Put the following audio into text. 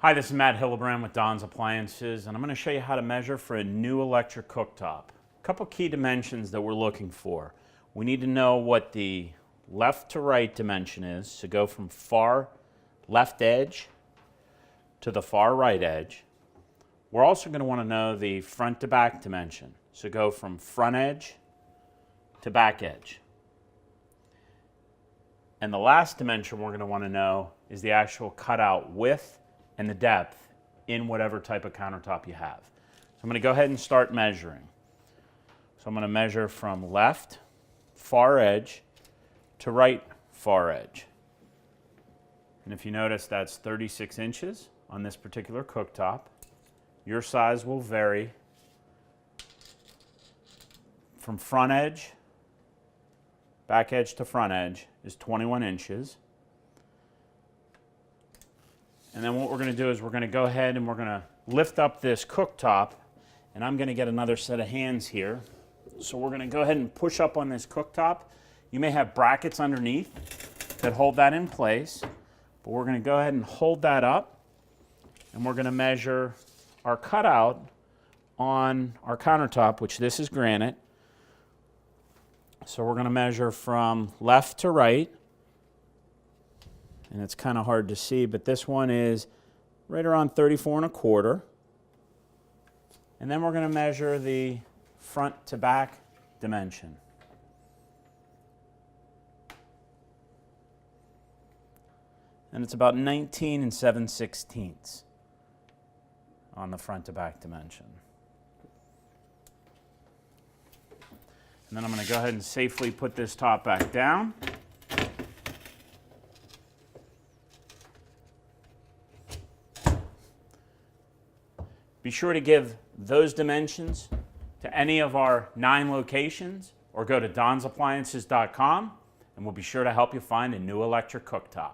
Hi, this is Matt Hillebrand with Don's Appliances, and I'm going to show you how to measure for a new electric cooktop. A couple key dimensions that we're looking for. We need to know what the left to right dimension is, so go from far left edge to the far right edge. We're also going to want to know the front to back dimension, so go from front edge to back edge. And the last dimension we're going to want to know is the actual cutout width and the depth in whatever type of countertop you have. So I'm going to go ahead and start measuring. So I'm going to measure from left far edge to right far edge. And if you notice, that's 36 inches on this particular cooktop. Your size will vary from front edge, back edge to front edge is 21 inches. And then what we're going to do is we're going to go ahead and we're going to lift up this cooktop, and I'm going to get another set of hands here. So we're going to go ahead and push up on this cooktop. You may have brackets underneath that hold that in place, but we're going to go ahead and hold that up, and we're going to measure our cutout on our countertop, which this is granite. So we're going to measure from left to right. And it's kind of hard to see, but this one is right around 34 1/4. And then we're going to measure the front to back dimension. And it's about 19 7/16 on the front to back dimension. And then I'm going to go ahead and safely put this top back down. Be sure to give those dimensions to any of our 9 locations or go to donsappliances.com and we'll be sure to help you find a new electric cooktop.